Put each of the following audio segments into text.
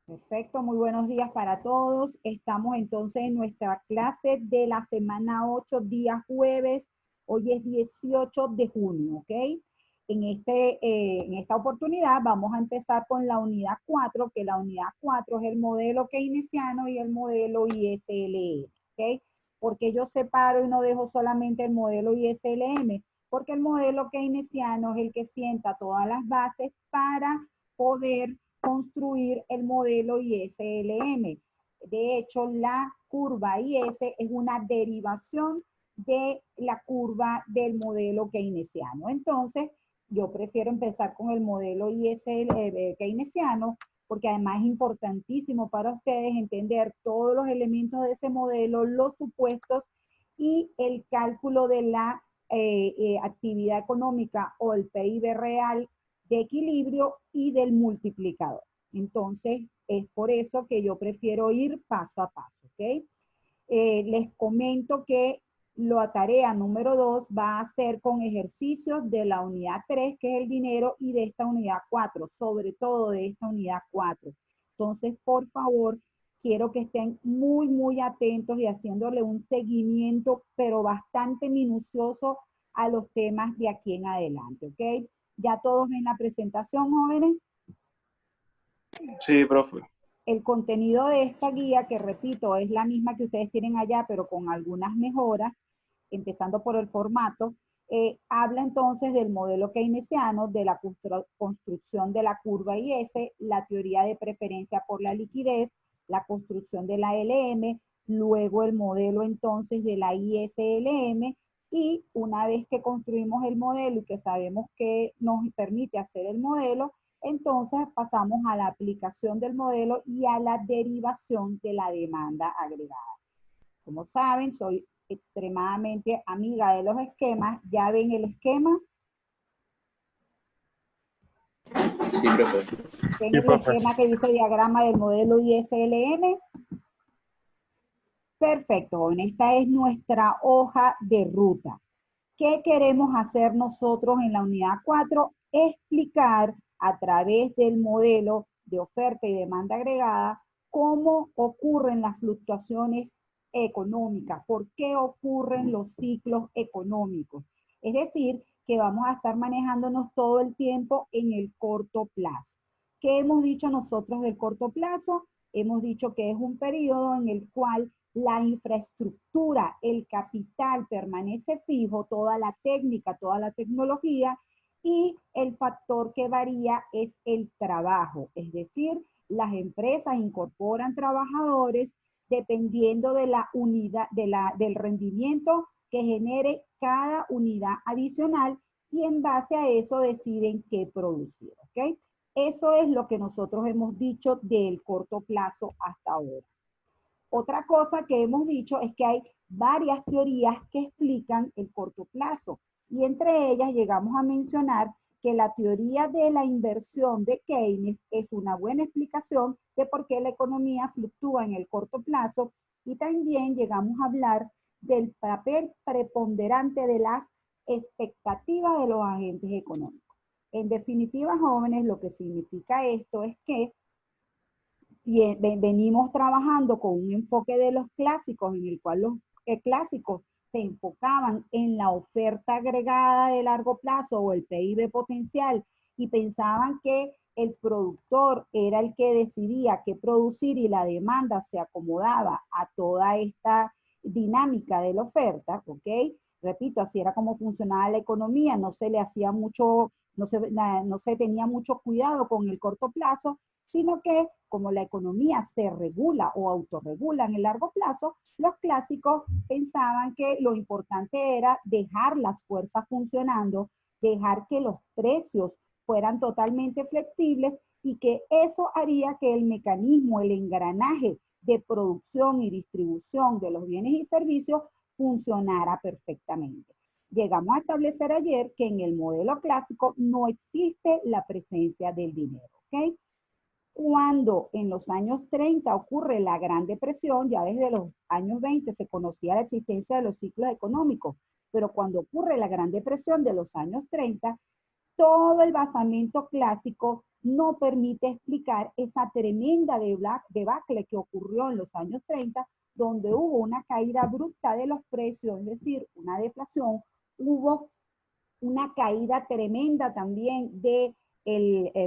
Perfecto, muy buenos días para todos. Estamos entonces en nuestra clase de la semana 8, día jueves. Hoy es 18 de junio, ¿ok? En esta oportunidad vamos a empezar con la unidad 4, que la unidad 4 es el modelo keynesiano y el modelo ISLM, ¿ok? Porque yo separo y no dejo solamente el modelo ISLM, porque el modelo keynesiano es el que sienta todas las bases para poder construir el modelo ISLM. De hecho, la curva IS es una derivación de la curva del modelo keynesiano. Entonces, yo prefiero empezar con el modelo ISL keynesiano porque además es importantísimo para ustedes entender todos los elementos de ese modelo, los supuestos y el cálculo de la actividad económica o el PIB real de equilibrio y del multiplicador. Entonces, es por eso que yo prefiero ir paso a paso, ¿ok? Les comento que la tarea número 2 va a ser con ejercicios de la unidad 3, que es el dinero, y de esta unidad 4, sobre todo de esta unidad 4. Entonces, por favor, quiero que estén muy, muy atentos y haciéndole un seguimiento, pero bastante minucioso a los temas de aquí en adelante, ¿ok? ¿Ya todos ven la presentación, jóvenes? Sí, profe. El contenido de esta guía, que repito, es la misma que ustedes tienen allá, pero con algunas mejoras, empezando por el formato, habla entonces del modelo keynesiano, de la construcción de la curva IS, la teoría de preferencia por la liquidez, la construcción de la LM, luego el modelo entonces de la ISLM, y una vez que construimos el modelo y que sabemos que nos permite hacer el modelo, entonces pasamos a la aplicación del modelo y a la derivación de la demanda agregada. Como saben, soy extremadamente amiga de los esquemas. ¿Ya ven el esquema? Sí, profe. ¿Ven Sí, el profe. esquema que dice diagrama del modelo ISLM? Perfecto, joven. Esta es nuestra hoja de ruta. ¿Qué queremos hacer nosotros en la unidad 4? Explicar a través del modelo de oferta y demanda agregada cómo ocurren las fluctuaciones económicas, por qué ocurren los ciclos económicos. Es decir, que vamos a estar manejándonos todo el tiempo en el corto plazo. ¿Qué hemos dicho nosotros del corto plazo? Hemos dicho que es un periodo en el cual la infraestructura, el capital permanece fijo, toda la técnica, toda la tecnología, y el factor que varía es el trabajo, es decir, las empresas incorporan trabajadores dependiendo de la unidad, del rendimiento que genere cada unidad adicional y en base a eso deciden qué producir, ¿ok? Eso es lo que nosotros hemos dicho del corto plazo hasta ahora. Otra cosa que hemos dicho es que hay varias teorías que explican el corto plazo y entre ellas llegamos a mencionar que la teoría de la inversión de Keynes es una buena explicación de por qué la economía fluctúa en el corto plazo y también llegamos a hablar del papel preponderante de las expectativas de los agentes económicos. En definitiva, jóvenes, lo que significa esto es que venimos trabajando con un enfoque de los clásicos en el cual los clásicos se enfocaban en la oferta agregada de largo plazo o el PIB potencial y pensaban que el productor era el que decidía qué producir y la demanda se acomodaba a toda esta dinámica de la oferta, ¿ok? Repito, así era como funcionaba la economía, no se le hacía mucho, no se tenía mucho cuidado con el corto plazo, sino que como la economía se regula o autorregula en el largo plazo, los clásicos pensaban que lo importante era dejar las fuerzas funcionando, dejar que los precios fueran totalmente flexibles y que eso haría que el mecanismo, el engranaje de producción y distribución de los bienes y servicios funcionara perfectamente. Llegamos a establecer ayer que en el modelo clásico no existe la presencia del dinero, ¿ok? Cuando en los años 30 ocurre la Gran Depresión, ya desde los años 20 se conocía la existencia de los ciclos económicos, pero cuando ocurre la Gran Depresión de los años 30, todo el basamento clásico no permite explicar esa tremenda debacle que ocurrió en los años 30, donde hubo una caída abrupta de los precios, es decir, una deflación, hubo una caída tremenda también de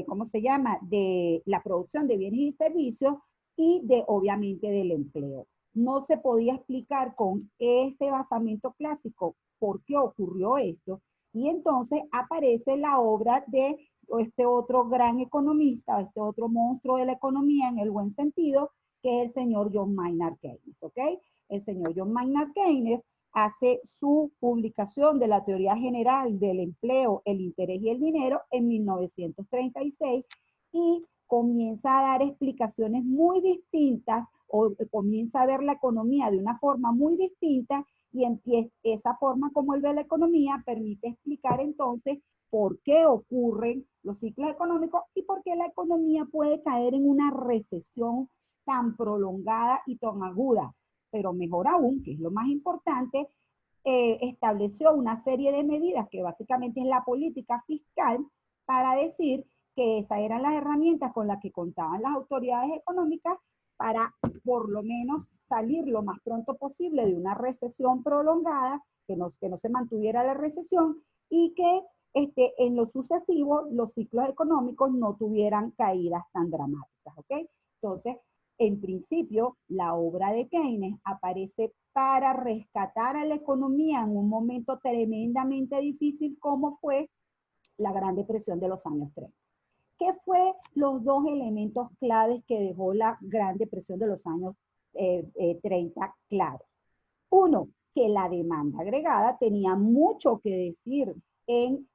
¿cómo se llama? De la producción de bienes y servicios y de, obviamente, del empleo. No se podía explicar con ese basamento clásico por qué ocurrió esto, y entonces aparece la obra de este otro gran economista, este otro monstruo de la economía en el buen sentido, que es el señor John Maynard Keynes, ¿ok? El señor John Maynard Keynes hace su publicación de la teoría general del empleo, el interés y el dinero en 1936 y comienza a dar explicaciones muy distintas o comienza a ver la economía de una forma muy distinta y empieza, esa forma como él ve la economía permite explicar entonces por qué ocurren los ciclos económicos y por qué la economía puede caer en una recesión tan prolongada y tan aguda. Pero mejor aún, que es lo más importante, estableció una serie de medidas que básicamente es la política fiscal para decir que esas eran las herramientas con las que contaban las autoridades económicas para por lo menos salir lo más pronto posible de una recesión prolongada, que no se mantuviera la recesión y que en lo sucesivo los ciclos económicos no tuvieran caídas tan dramáticas, ¿ok? Entonces, en principio, la obra de Keynes aparece para rescatar a la economía en un momento tremendamente difícil como fue la Gran Depresión de los años 30. ¿Qué fue los dos elementos claves que dejó la Gran Depresión de los años 30 claros? Uno, que la demanda agregada tenía mucho que decir en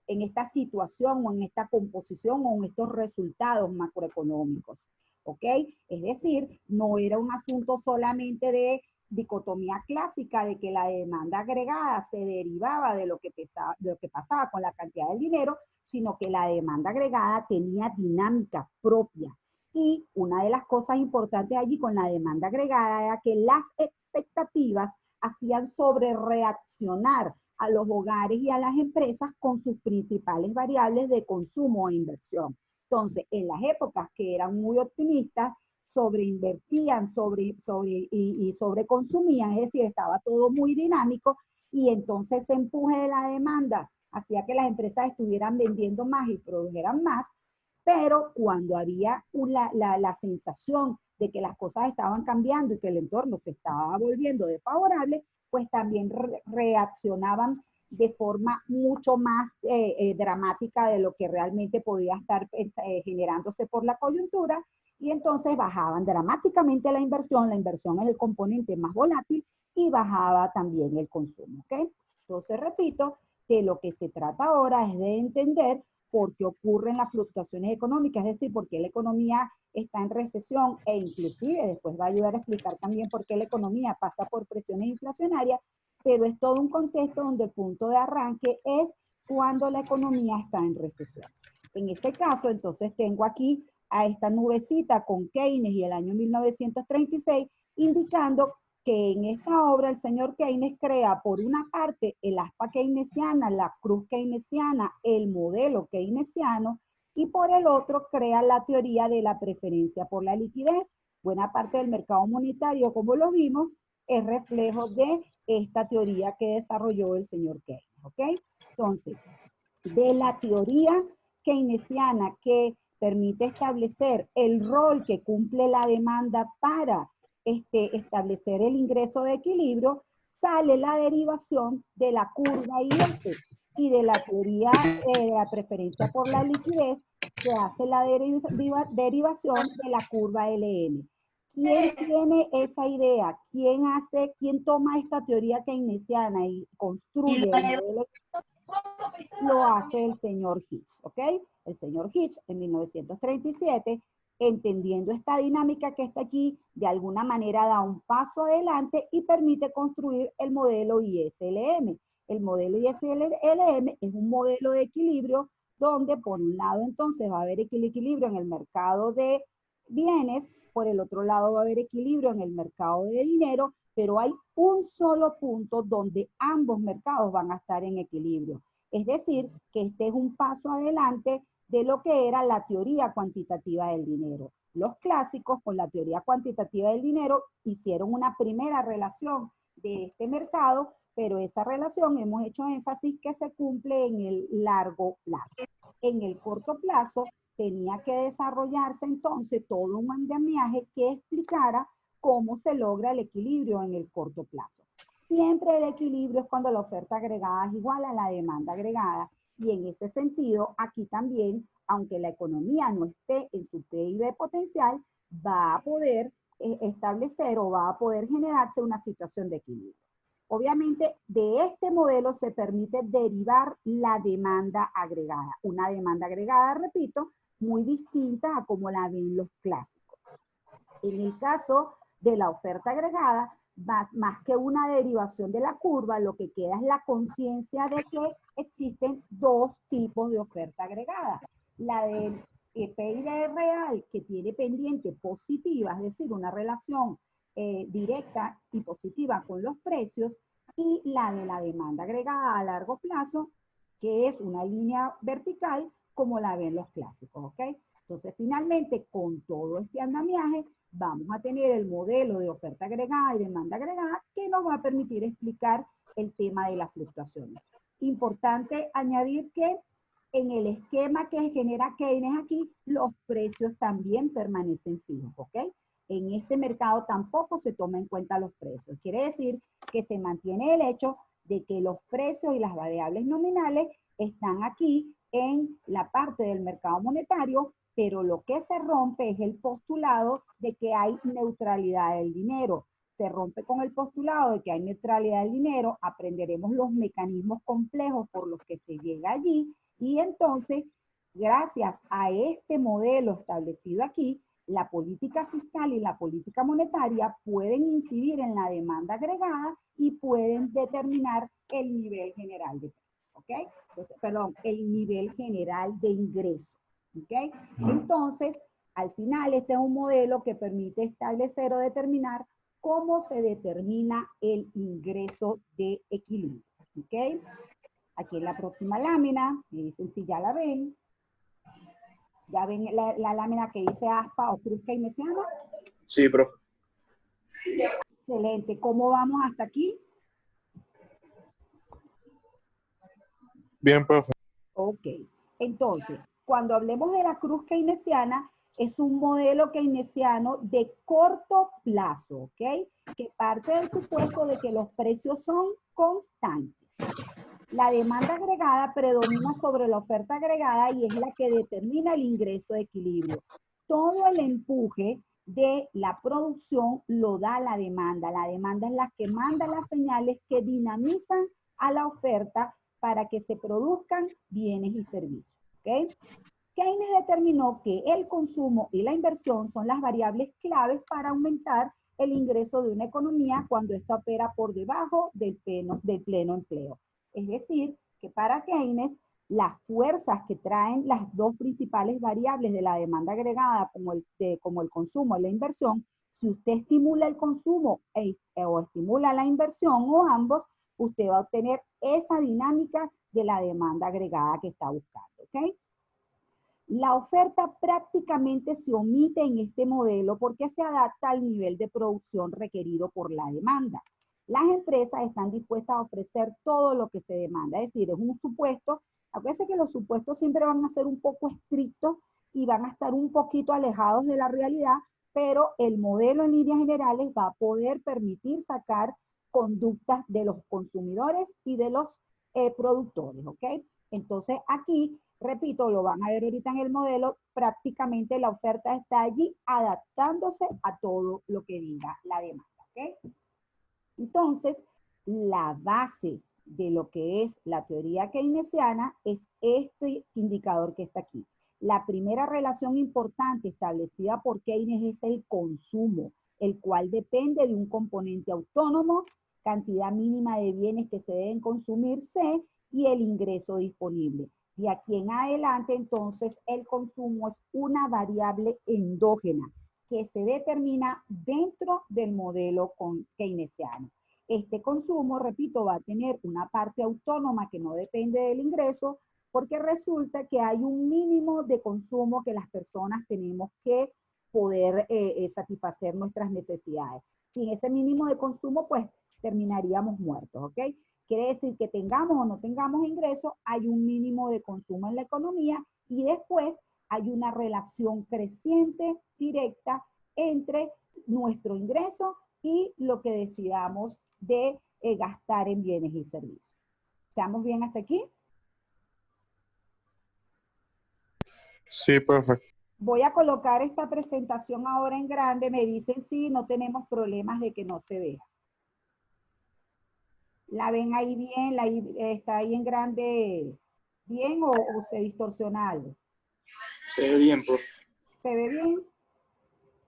en esta situación o en esta composición o en estos resultados macroeconómicos, ¿ok? Es decir, no era un asunto solamente de dicotomía clásica de que la demanda agregada se derivaba de lo que pasaba con la cantidad del dinero, sino que la demanda agregada tenía dinámica propia. Y una de las cosas importantes allí con la demanda agregada era que las expectativas hacían sobre reaccionar a los hogares y a las empresas con sus principales variables de consumo e inversión. Entonces, en las épocas que eran muy optimistas, sobreinvertían y sobreconsumían, es decir, estaba todo muy dinámico y entonces ese empuje de la demanda hacía que las empresas estuvieran vendiendo más y produjeran más, pero cuando había la sensación de que las cosas estaban cambiando y que el entorno se estaba volviendo desfavorable, pues también reaccionaban de forma mucho más dramática de lo que realmente podía estar generándose por la coyuntura, y entonces bajaban dramáticamente la inversión es el componente más volátil, y bajaba también el consumo, ¿ok? Entonces, repito, que lo que se trata ahora es de entender por qué ocurren las fluctuaciones económicas, es decir, por qué la economía está en recesión e inclusive después va a ayudar a explicar también por qué la economía pasa por presiones inflacionarias, pero es todo un contexto donde el punto de arranque es cuando la economía está en recesión. En este caso, entonces tengo aquí a esta nubecita con Keynes y el año 1936, indicando que en esta obra el señor Keynes crea por una parte el aspa keynesiana, la cruz keynesiana, el modelo keynesiano, y por el otro crea la teoría de la preferencia por la liquidez. Buena parte del mercado monetario, como lo vimos, es reflejo de esta teoría que desarrolló el señor Keynes, ¿ok? Entonces, de la teoría keynesiana que permite establecer el rol que cumple la demanda para establecer el ingreso de equilibrio, sale la derivación de la curva IS y de la teoría de la preferencia por la liquidez se hace la derivación de la curva LN. ¿Quién tiene esa idea? ¿Quién toma esta teoría keynesiana y construye el modelo? Lo hace el señor Hitch, ¿ok? El señor Hitch en 1937, entendiendo esta dinámica que está aquí, de alguna manera da un paso adelante y permite construir el modelo ISLM. El modelo ISLM es un modelo de equilibrio donde por un lado entonces va a haber equilibrio en el mercado de bienes, por el otro lado va a haber equilibrio en el mercado de dinero, pero hay un solo punto donde ambos mercados van a estar en equilibrio. Es decir, que este es un paso adelante de lo que era la teoría cuantitativa del dinero. Los clásicos con la teoría cuantitativa del dinero hicieron una primera relación de este mercado, pero esa relación hemos hecho énfasis que se cumple en el largo plazo. En el corto plazo tenía que desarrollarse entonces todo un andamiaje que explicara cómo se logra el equilibrio en el corto plazo. Siempre el equilibrio es cuando la oferta agregada es igual a la demanda agregada, y en ese sentido aquí también, aunque la economía no esté en su PIB potencial, va a poder establecer o va a poder generarse una situación de equilibrio. Obviamente, de este modelo se permite derivar la demanda agregada. Una demanda agregada, repito, muy distinta a como la ven los clásicos. En el caso de la oferta agregada, más que una derivación de la curva, lo que queda es la conciencia de que existen dos tipos de oferta agregada. La del PIB real, que tiene pendiente positiva, es decir, una relación directa y positiva con los precios, y la de la demanda agregada a largo plazo, que es una línea vertical como la ven los clásicos, ¿ok? Entonces, finalmente, con todo este andamiaje, vamos a tener el modelo de oferta agregada y demanda agregada que nos va a permitir explicar el tema de las fluctuaciones. Importante añadir que en el esquema que genera Keynes aquí, los precios también permanecen fijos, ¿ok? En este mercado tampoco se toma en cuenta los precios. Quiere decir que se mantiene el hecho de que los precios y las variables nominales están aquí en la parte del mercado monetario, pero lo que se rompe es el postulado de que hay neutralidad del dinero. Se rompe con el postulado de que hay neutralidad del dinero, aprenderemos los mecanismos complejos por los que se llega allí, y entonces, gracias a este modelo establecido aquí, la política fiscal y la política monetaria pueden incidir en la demanda agregada y pueden determinar el nivel general de precios, ¿ok? Entonces, perdón, el nivel general de ingreso, ¿ok? Entonces, al final, este es un modelo que permite establecer o determinar cómo se determina el ingreso de equilibrio, ¿ok? Aquí en la próxima lámina, me dicen si ya la ven. ¿Ya ven la lámina que dice aspa o cruz keynesiana? Sí, profe. Excelente. ¿Cómo vamos hasta aquí? Bien, profe. Ok. Entonces, cuando hablemos de la cruz keynesiana, es un modelo keynesiano de corto plazo, ¿ok? Que parte del supuesto de que los precios son constantes. La demanda agregada predomina sobre la oferta agregada y es la que determina el ingreso de equilibrio. Todo el empuje de la producción lo da la demanda. La demanda es la que manda las señales que dinamizan a la oferta para que se produzcan bienes y servicios, ¿ok? Keynes determinó que el consumo y la inversión son las variables claves para aumentar el ingreso de una economía cuando ésta opera por debajo del pleno empleo. Es decir, que para Keynes, las fuerzas que traen las dos principales variables de la demanda agregada, como el consumo y la inversión, si usted estimula el consumo o estimula la inversión o ambos, usted va a obtener esa dinámica de la demanda agregada que está buscando, ¿ok? La oferta prácticamente se omite en este modelo porque se adapta al nivel de producción requerido por la demanda. Las empresas están dispuestas a ofrecer todo lo que se demanda, es decir, es un supuesto. A veces que los supuestos siempre van a ser un poco estrictos y van a estar un poquito alejados de la realidad, pero el modelo en líneas generales va a poder permitir sacar conductas de los consumidores y de los productores, ¿ok? Entonces aquí, repito, lo van a ver ahorita en el modelo, prácticamente la oferta está allí adaptándose a todo lo que diga la demanda, ¿ok? Entonces, la base de lo que es la teoría keynesiana es este indicador que está aquí. La primera relación importante establecida por Keynes es el consumo, el cual depende de un componente autónomo, cantidad mínima de bienes que se deben consumirse y el ingreso disponible. De aquí en adelante, entonces, el consumo es una variable endógena que se determina dentro del modelo keynesiano. Este consumo, repito, va a tener una parte autónoma que no depende del ingreso, porque resulta que hay un mínimo de consumo que las personas tenemos que poder satisfacer nuestras necesidades. Sin ese mínimo de consumo, pues terminaríamos muertos, ¿ok? Quiere decir que tengamos o no tengamos ingresos, hay un mínimo de consumo en la economía y después hay una relación creciente, directa, entre nuestro ingreso y lo que decidamos de gastar en bienes y servicios. ¿Estamos bien hasta aquí? Sí, profe. Voy a colocar esta presentación ahora en grande. Me dicen si no tenemos problemas de que no se vea. ¿La ven ahí bien? ¿Está ahí en grande bien o se distorsiona algo? Se ve bien, profe. ¿Se ve bien?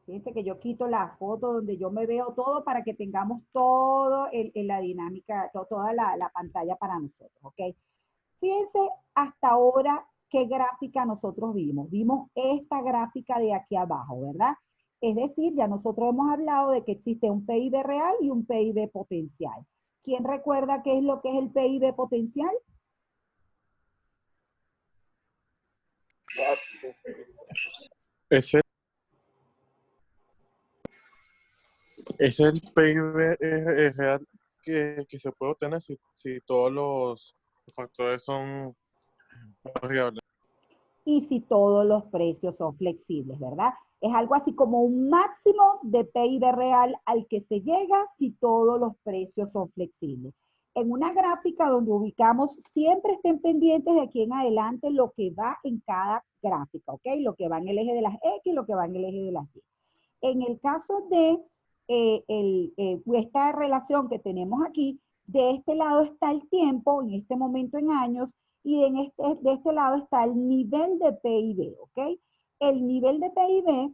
Fíjense que yo quito la foto donde yo me veo todo para que tengamos todo en la dinámica, toda la pantalla para nosotros, ¿ok? Fíjense hasta ahora qué gráfica nosotros vimos. Vimos esta gráfica de aquí abajo, ¿verdad? Es decir, ya nosotros hemos hablado de que existe un PIB real y un PIB potencial. ¿Quién recuerda qué es lo que es el PIB potencial? Es el PIB real que se puede obtener si todos los factores son variables. Y si todos los precios son flexibles, ¿verdad? Es algo así como un máximo de PIB real al que se llega si todos los precios son flexibles. En una gráfica donde ubicamos, siempre estén pendientes de aquí en adelante lo que va en cada gráfica, ¿ok? Lo que va en el eje de las X, lo que va en el eje de las Y. En el caso de esta relación que tenemos aquí, de este lado está el tiempo, en este momento en años, y de este lado está el nivel de PIB, ¿ok? El nivel de PIB,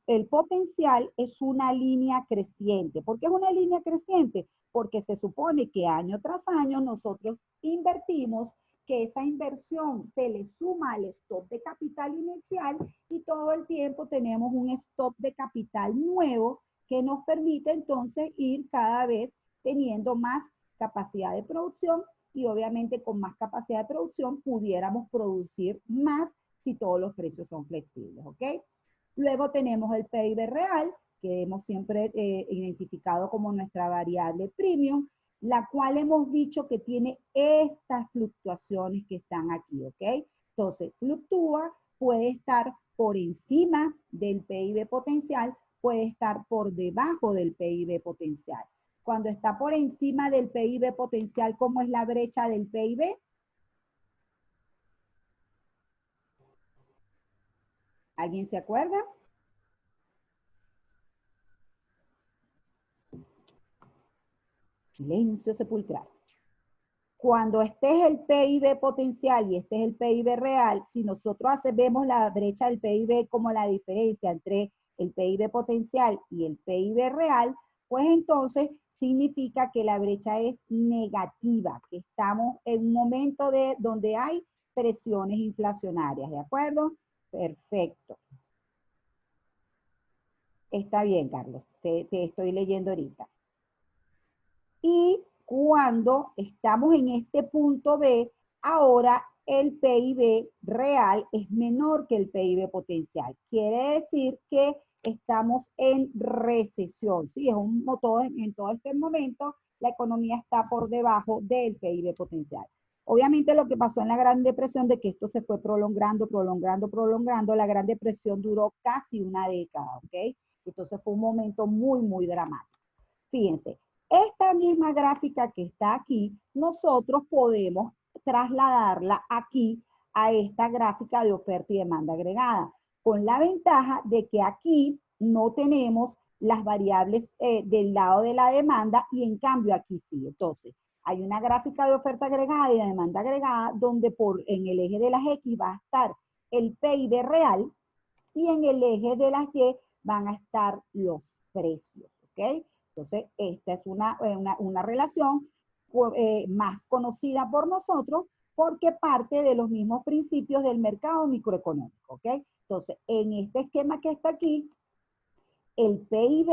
el potencial es una línea creciente. ¿Por qué es una línea creciente? Porque se supone que año tras año nosotros invertimos, que esa inversión se le suma al stock de capital inicial y todo el tiempo tenemos un stock de capital nuevo que nos permite entonces ir cada vez teniendo más capacidad de producción y obviamente con más capacidad de producción pudiéramos producir más si todos los precios son flexibles, ¿ok? Luego tenemos el PIB real, que hemos siempre identificado como nuestra variable premium, la cual hemos dicho que tiene estas fluctuaciones que están aquí, ¿ok? Entonces, fluctúa, puede estar por encima del PIB potencial, puede estar por debajo del PIB potencial. Cuando está por encima del PIB potencial, ¿cómo es la brecha del PIB? ¿Alguien se acuerda? Silencio sepulcral. Cuando este es el PIB potencial y este es el PIB real, si nosotros vemos la brecha del PIB como la diferencia entre el PIB potencial y el PIB real, pues entonces significa que la brecha es negativa, que estamos en un momento donde hay presiones inflacionarias, ¿de acuerdo? Perfecto. Está bien, Carlos, te estoy leyendo ahorita. Y cuando estamos en este punto B, ahora el PIB real es menor que el PIB potencial. Quiere decir que estamos en recesión, ¿sí? En todo este momento la economía está por debajo del PIB potencial. Obviamente lo que pasó en la Gran Depresión de que esto se fue prolongando, la Gran Depresión duró casi una década, ¿ok? Entonces fue un momento muy, muy dramático. Fíjense, esta misma gráfica que está aquí, nosotros podemos trasladarla aquí a esta gráfica de oferta y demanda agregada, con la ventaja de que aquí no tenemos las variables del lado de la demanda y en cambio aquí sí. Entonces, hay una gráfica de oferta agregada y de demanda agregada donde en el eje de las X va a estar el PIB real y en el eje de las Y van a estar los precios, ¿ok? Entonces, esta es una relación más conocida por nosotros porque parte de los mismos principios del mercado microeconómico, ¿ok? Entonces, en este esquema que está aquí, el PIB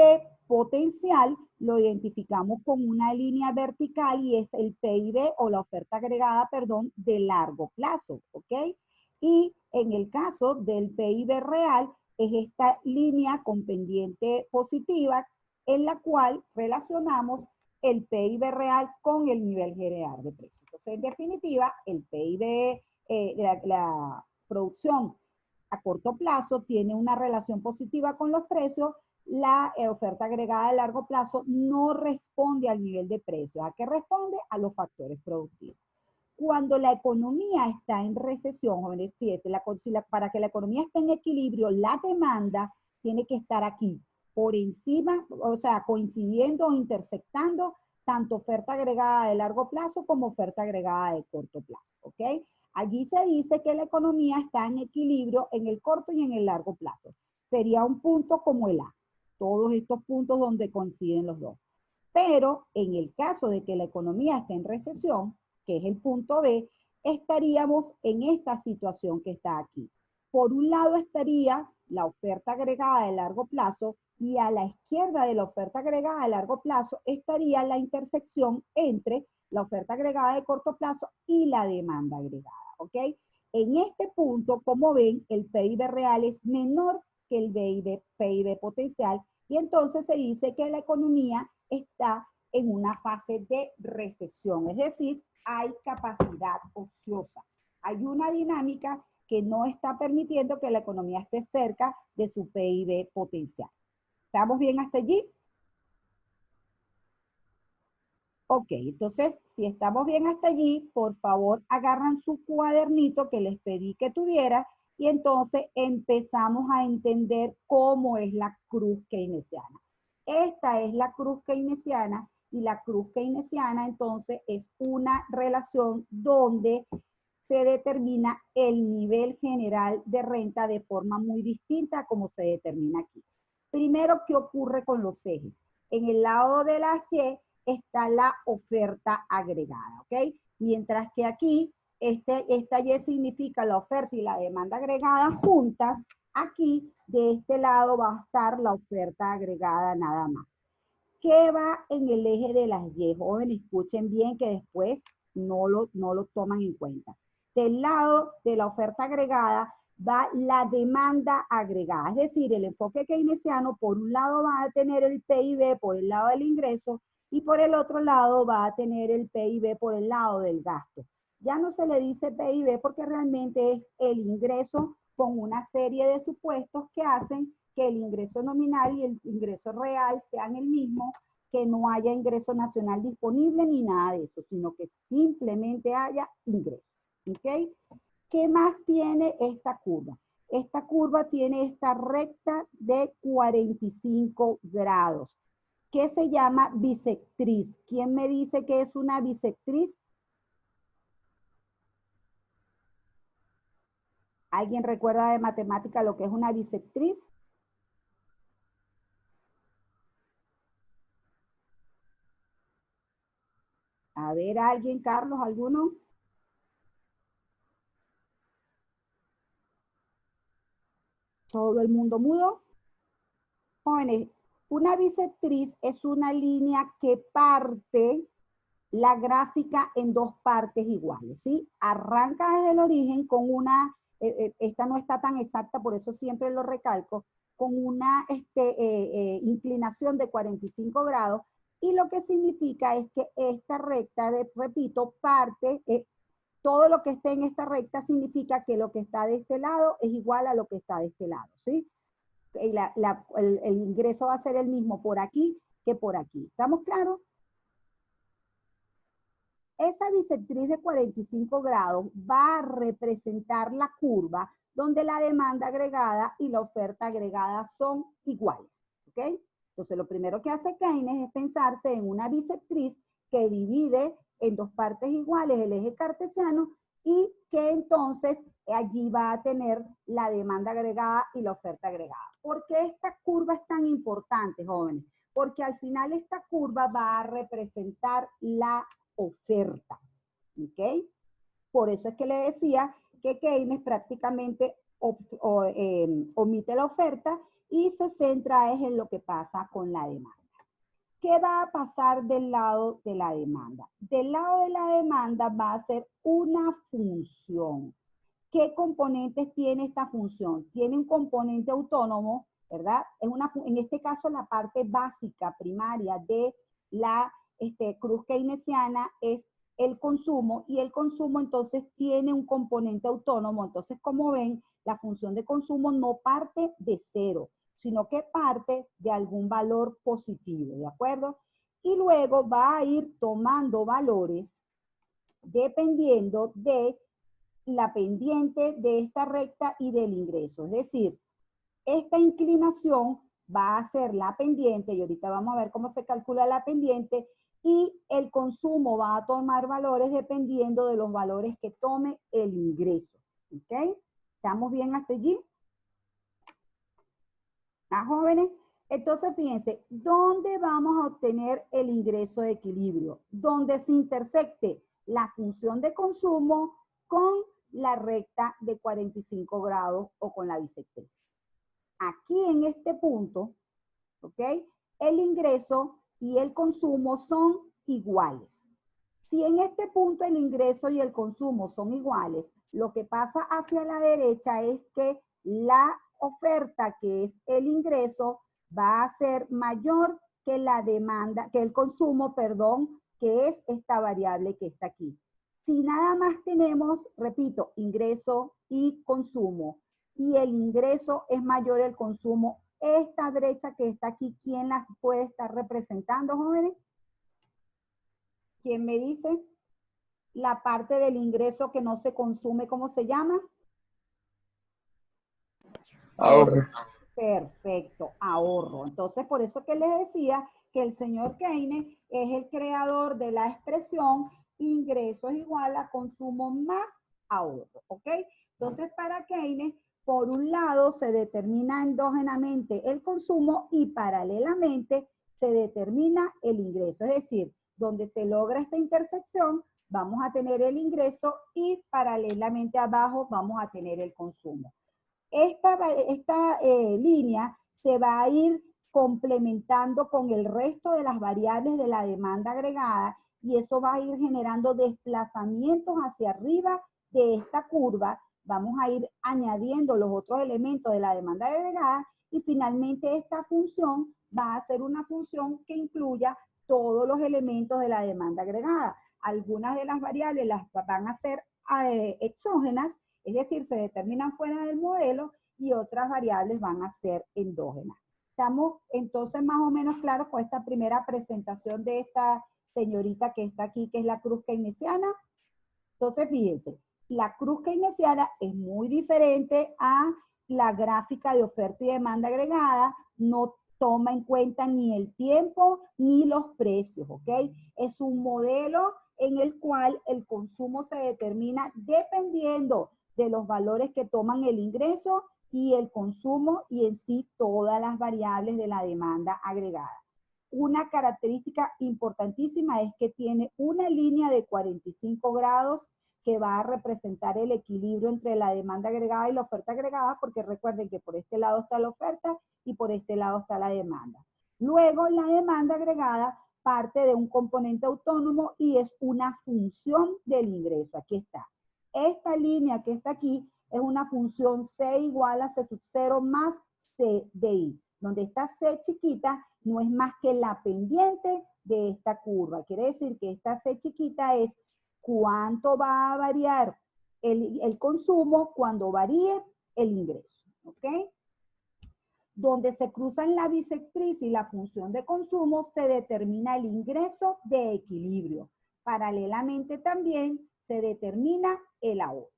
potencial lo identificamos con una línea vertical y es el PIB o la oferta agregada, perdón, de largo plazo, ¿ok? Y en el caso del PIB real, es esta línea con pendiente positiva en la cual relacionamos el PIB real con el nivel general de precios. Entonces, en definitiva, el PIB, la producción a corto plazo tiene una relación positiva con los precios, la oferta agregada a largo plazo no responde al nivel de precios. ¿A qué responde? A los factores productivos. Cuando la economía está en recesión, jóvenes, fíjense, para que la economía esté en equilibrio, la demanda tiene que estar aquí, por encima, o sea, coincidiendo o intersectando tanto oferta agregada de largo plazo como oferta agregada de corto plazo, ¿ok? Allí se dice que la economía está en equilibrio en el corto y en el largo plazo. Sería un punto como el A, todos estos puntos donde coinciden los dos. Pero en el caso de que la economía esté en recesión, que es el punto B, estaríamos en esta situación que está aquí. Por un lado estaría la oferta agregada de largo plazo y a la izquierda de la oferta agregada de largo plazo estaría la intersección entre la oferta agregada de corto plazo y la demanda agregada, ¿ok? En este punto, como ven, el PIB real es menor que el PIB potencial y entonces se dice que la economía está en una fase de recesión, es decir, hay capacidad ociosa. Hay una dinámica que no está permitiendo que la economía esté cerca de su PIB potencial. ¿Estamos bien hasta allí? Ok, entonces, si estamos bien hasta allí, por favor, agarran su cuadernito que les pedí que tuviera y entonces empezamos a entender cómo es la cruz keynesiana. Esta es la cruz keynesiana y la cruz keynesiana entonces es una relación donde se determina el nivel general de renta de forma muy distinta a como se determina aquí. Primero, ¿qué ocurre con los ejes? En el lado de la Y está la oferta agregada, ¿ok? Mientras que aquí, esta Y significa la oferta y la demanda agregada juntas, aquí de este lado va a estar la oferta agregada nada más. ¿Qué va en el eje de las Y? Jóvenes, escuchen bien que después no lo toman en cuenta. Del lado de la oferta agregada va la demanda agregada, es decir, el enfoque keynesiano por un lado va a tener el PIB por el lado del ingreso y por el otro lado va a tener el PIB por el lado del gasto. Ya no se le dice PIB porque realmente es el ingreso con una serie de supuestos que hacen que el ingreso nominal y el ingreso real sean el mismo, que no haya ingreso nacional disponible ni nada de eso, sino que simplemente haya ingreso. ¿Ok? ¿Qué más tiene esta curva? Esta curva tiene esta recta de 45 grados, que se llama bisectriz. ¿Quién me dice que es una bisectriz? ¿Alguien recuerda de matemática lo que es una bisectriz? A ver, ¿alguien, Carlos, alguno? ¿Todo el mundo mudo? Jóvenes, una bisectriz es una línea que parte la gráfica en dos partes iguales, ¿sí? Arranca desde el origen con una, esta no está tan exacta, por eso siempre lo recalco, con una inclinación de 45 grados, y lo que significa es que esta recta, repito, parte, todo lo que esté en esta recta significa que lo que está de este lado es igual a lo que está de este lado, ¿sí? El ingreso va a ser el mismo por aquí que por aquí. ¿Estamos claros? Esa bisectriz de 45 grados va a representar la curva donde la demanda agregada y la oferta agregada son iguales, ¿ok? Entonces, lo primero que hace Keynes es pensarse en una bisectriz que divide en dos partes iguales el eje cartesiano y que entonces allí va a tener la demanda agregada y la oferta agregada. ¿Por qué esta curva es tan importante, jóvenes? Porque al final esta curva va a representar la oferta, ¿ok? Por eso es que le decía que Keynes prácticamente omite la oferta y se centra en lo que pasa con la demanda. ¿qué va a pasar del lado de la demanda? Del lado de la demanda va a ser una función. ¿Qué componentes tiene esta función? Tiene un componente autónomo, ¿verdad? En este caso, la parte básica, primaria de la cruz keynesiana es el consumo, y el consumo entonces tiene un componente autónomo. Entonces, como ven, la función de consumo no parte de cero, sino que parte de algún valor positivo, ¿de acuerdo? Y luego va a ir tomando valores dependiendo de la pendiente de esta recta y del ingreso. Es decir, esta inclinación va a ser la pendiente, y ahorita vamos a ver cómo se calcula la pendiente, y el consumo va a tomar valores dependiendo de los valores que tome el ingreso. ¿Ok? ¿Estamos bien hasta allí? ¿Ah, jóvenes? Entonces, fíjense, ¿dónde vamos a obtener el ingreso de equilibrio? Donde se intersecte la función de consumo con la recta de 45 grados o con la bisectriz. Aquí en este punto, ¿ok? El ingreso y el consumo son iguales. Si en este punto el ingreso y el consumo son iguales, lo que pasa hacia la derecha es que la oferta, que es el ingreso, va a ser mayor que la demanda, que el consumo, perdón, que es esta variable que está aquí. Si nada más tenemos, repito, ingreso y consumo, y el ingreso es mayor al consumo, esta brecha que está aquí, ¿quién la puede estar representando, jóvenes? ¿Quién me dice? La parte del ingreso que no se consume, ¿cómo se llama? Ahorro. Perfecto, ahorro. Entonces, por eso que les decía que el señor Keynes es el creador de la expresión ingreso es igual a consumo más ahorro, ¿ok? Entonces, para Keynes, por un lado se determina endógenamente el consumo y paralelamente se determina el ingreso. Es decir, donde se logra esta intersección, vamos a tener el ingreso y paralelamente abajo vamos a tener el consumo. Esta línea se va a ir complementando con el resto de las variables de la demanda agregada, y eso va a ir generando desplazamientos hacia arriba de esta curva. Vamos a ir añadiendo los otros elementos de la demanda agregada, y finalmente esta función va a ser una función que incluya todos los elementos de la demanda agregada. Algunas de las variables las van a ser exógenas, es decir, se determinan fuera del modelo, y otras variables van a ser endógenas. Estamos entonces más o menos claros con esta primera presentación de esta señorita que está aquí, que es la cruz keynesiana. Entonces, fíjense, la cruz keynesiana es muy diferente a la gráfica de oferta y demanda agregada. No toma en cuenta ni el tiempo ni los precios, ¿ok? Es un modelo en el cual el consumo se determina dependiendo de los valores que toman el ingreso y el consumo, y en sí todas las variables de la demanda agregada. Una característica importantísima es que tiene una línea de 45 grados que va a representar el equilibrio entre la demanda agregada y la oferta agregada, porque recuerden que por este lado está la oferta y por este lado está la demanda. Luego, la demanda agregada parte de un componente autónomo y es una función del ingreso. Aquí está. Esta línea que está aquí es una función C igual a C sub 0 más C de I, donde esta C chiquita no es más que la pendiente de esta curva. Quiere decir que esta C chiquita es cuánto va a variar el consumo cuando varíe el ingreso, ¿ok? Donde se cruzan la bisectriz y la función de consumo, se determina el ingreso de equilibrio. Paralelamente también se determina el ahorro.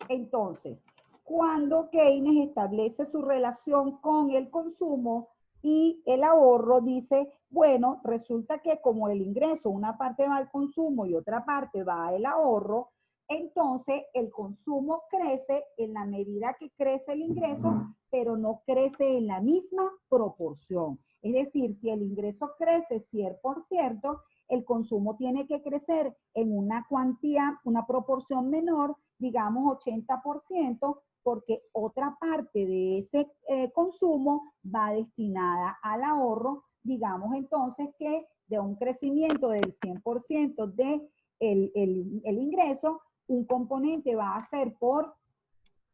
Entonces, cuando Keynes establece su relación con el consumo y el ahorro, dice, bueno, resulta que como el ingreso, una parte va al consumo y otra parte va al ahorro, entonces el consumo crece en la medida que crece el ingreso, pero no crece en la misma proporción. Es decir, si el ingreso crece 100%, el consumo tiene que crecer en una cuantía, una proporción menor, digamos 80%, porque otra parte de ese consumo va destinada al ahorro. Digamos entonces que de un crecimiento del 100% de el ingreso, un componente va a ser por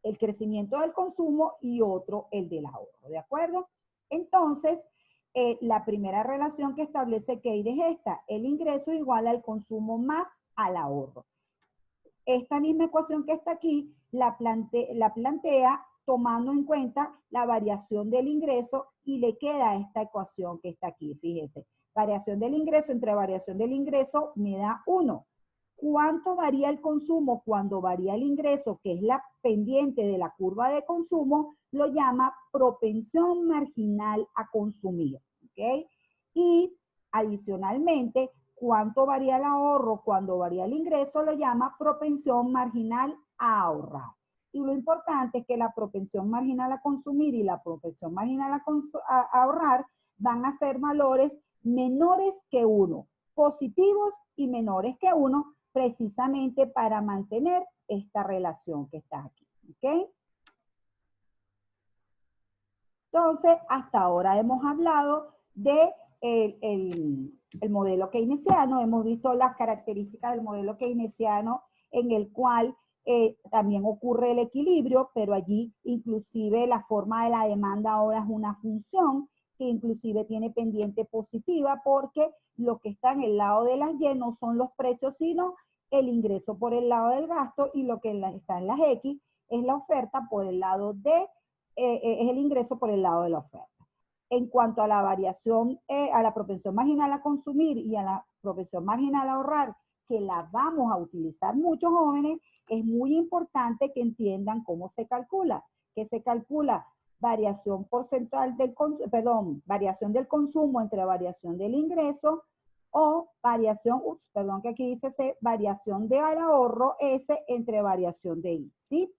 el crecimiento del consumo y otro el del ahorro, ¿de acuerdo? Entonces, la primera relación que establece Kate es esta: el ingreso igual al consumo más al ahorro. Esta misma ecuación que está aquí la plantea tomando en cuenta la variación del ingreso y le queda esta ecuación que está aquí, fíjese. Variación del ingreso entre variación del ingreso me da 1. ¿Cuánto varía el consumo cuando varía el ingreso, que es la pendiente de la curva de consumo? Lo llama propensión marginal a consumir, ¿ok? Y adicionalmente, ¿cuánto varía el ahorro cuando varía el ingreso? Lo llama propensión marginal a ahorrar. Y lo importante es que la propensión marginal a consumir y la propensión marginal a ahorrar van a ser valores menores que 1, positivos y menores que 1, precisamente para mantener esta relación que está aquí, ¿ok? Entonces, hasta ahora hemos hablado de el modelo keynesiano, hemos visto las características del modelo keynesiano en el cual también ocurre el equilibrio, pero allí inclusive la forma de la demanda ahora es una función que inclusive tiene pendiente positiva, porque lo que está en el lado de las Y no son los precios, sino el ingreso por el lado del gasto, y lo que está en las X es la oferta por el lado de, es el ingreso por el lado de la oferta. En cuanto a la variación, a la propensión marginal a consumir y a la propensión marginal a ahorrar, que la vamos a utilizar muchos jóvenes, es muy importante que entiendan cómo se calcula. Que se calcula variación porcentual del variación del consumo entre variación del ingreso, o variación, que aquí dice C, variación del ahorro S entre variación de I, ¿sí?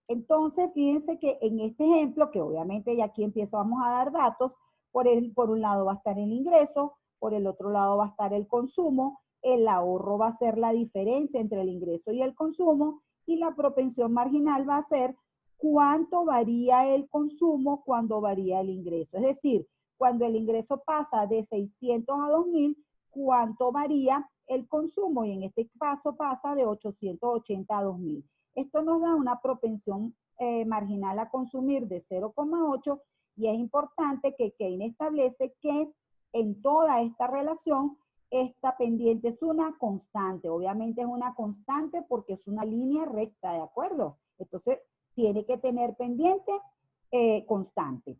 Entonces, fíjense que en este ejemplo, que obviamente ya aquí vamos a dar datos, por un lado va a estar el ingreso, por el otro lado va a estar el consumo, el ahorro va a ser la diferencia entre el ingreso y el consumo, y la propensión marginal va a ser cuánto varía el consumo cuando varía el ingreso. Es decir, cuando el ingreso pasa de 600 a 2000, cuánto varía el consumo, y en este caso pasa de 880 a 2000. Esto nos da una propensión marginal a consumir de 0,8, y es importante que Keynes establece que en toda esta relación, esta pendiente es una constante. Obviamente es una constante porque es una línea recta, ¿de acuerdo? Entonces, tiene que tener pendiente constante.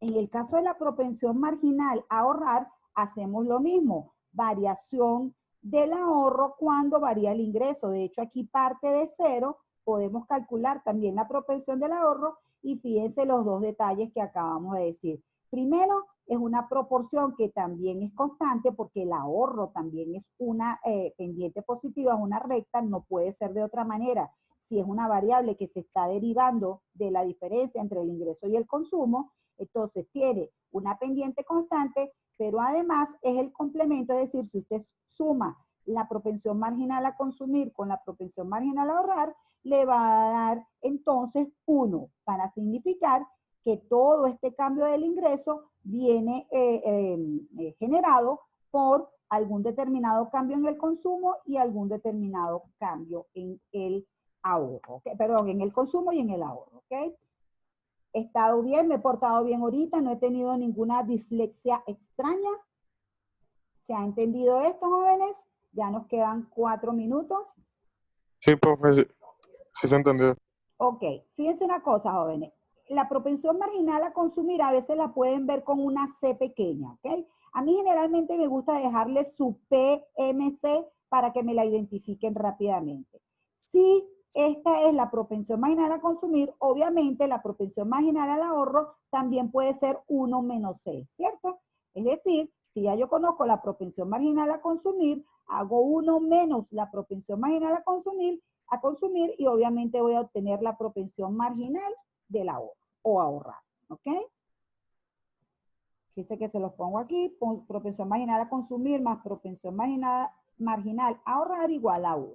En el caso de la propensión marginal a ahorrar, hacemos lo mismo. Variación del ahorro cuando varía el ingreso. De hecho, aquí parte de 0. Podemos calcular también la propensión del ahorro, y fíjense los dos detalles que acabamos de decir. Primero, es una proporción que también es constante, porque el ahorro también es una pendiente positiva, es una recta, no puede ser de otra manera. Si es una variable que se está derivando de la diferencia entre el ingreso y el consumo, entonces tiene una pendiente constante, pero además es el complemento. Es decir, si usted suma la propensión marginal a consumir con la propensión marginal a ahorrar, le va a dar entonces 1, para significar que todo este cambio del ingreso viene generado por algún determinado cambio en el consumo y algún determinado cambio en el ahorro, ¿okay? Perdón, en el consumo y en el ahorro, ¿ok? He estado bien, me he portado bien ahorita, no he tenido ninguna dislexia extraña. ¿Se ha entendido esto, jóvenes? Ya nos quedan 4 minutos. Sí, profe, sí se entendió. Ok, fíjense una cosa, jóvenes. La propensión marginal a consumir a veces la pueden ver con una C pequeña, ¿ok? A mí generalmente me gusta dejarle su PMC para que me la identifiquen rápidamente. Si esta es la propensión marginal a consumir, obviamente la propensión marginal al ahorro también puede ser 1 menos C, ¿cierto? Es decir, si ya yo conozco la propensión marginal a consumir, hago 1 menos la propensión marginal a consumir, y obviamente voy a obtener la propensión marginal del ahorro o ahorrar, ¿ok? Fíjense que se los pongo aquí: propensión marginal a consumir más propensión marginal a ahorrar igual a 1.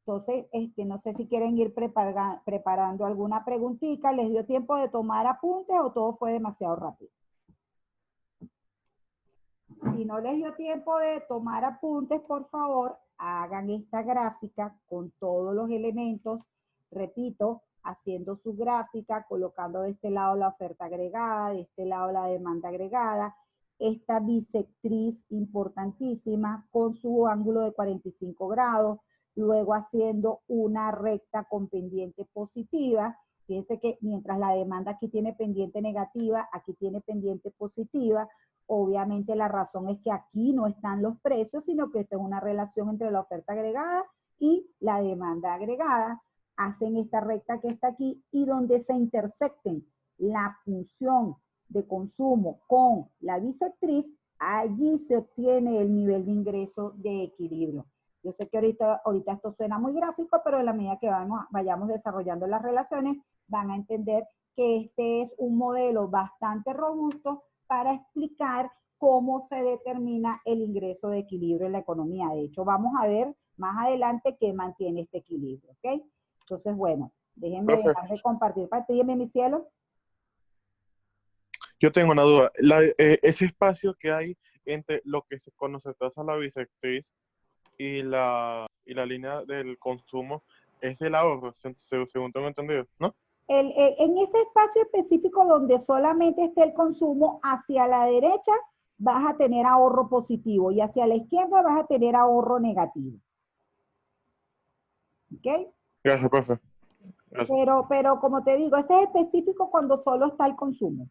Entonces, no sé si quieren ir preparando alguna preguntita. ¿Les dio tiempo de tomar apuntes o todo fue demasiado rápido? Si no les dio tiempo de tomar apuntes, por favor, hagan esta gráfica con todos los elementos. Repito, haciendo su gráfica, colocando de este lado la oferta agregada, de este lado la demanda agregada, esta bisectriz importantísima con su ángulo de 45 grados, luego haciendo una recta con pendiente positiva. Fíjense que mientras la demanda aquí tiene pendiente negativa, aquí tiene pendiente positiva. Obviamente la razón es que aquí no están los precios, sino que esta es una relación entre la oferta agregada y la demanda agregada. Hacen esta recta que está aquí y donde se intersecten la función de consumo con la bisectriz, allí se obtiene el nivel de ingreso de equilibrio. Yo sé que ahorita esto suena muy gráfico, pero en la medida que vayamos desarrollando las relaciones, van a entender que este es un modelo bastante robusto para explicar cómo se determina el ingreso de equilibrio en la economía. De hecho, vamos a ver más adelante qué mantiene este equilibrio, ¿ok? Entonces, bueno, déjenme Profe, dejar de compartir pantalla, mi cielo. yo tengo una duda. Ese espacio que hay entre lo que se conoce tasa la bisectriz y la línea del consumo es del ahorro, según tengo entendido, ¿no? En ese espacio específico donde solamente esté el consumo, hacia la derecha vas a tener ahorro positivo y hacia la izquierda vas a tener ahorro negativo. ¿Ok? Gracias, profe. Gracias. Pero como te digo, ese es específico cuando solo está el consumo.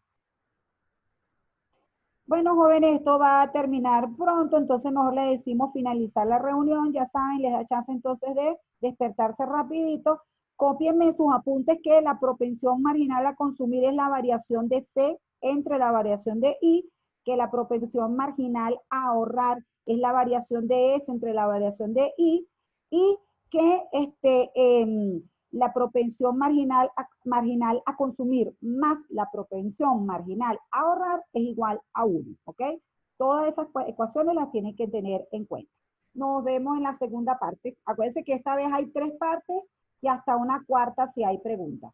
Bueno, jóvenes, esto va a terminar pronto, entonces mejor le decimos finalizar la reunión. Ya saben, les da chance entonces de despertarse rapidito. Cópienme sus apuntes que la propensión marginal a consumir es la variación de C entre la variación de I, que la propensión marginal a ahorrar es la variación de S entre la variación de I, y que la propensión marginal a consumir más la propensión marginal a ahorrar es igual a 1, ¿ok? Todas esas ecuaciones las tienen que tener en cuenta. Nos vemos en la segunda parte. Acuérdense que esta vez hay 3 partes y hasta una cuarta si hay preguntas.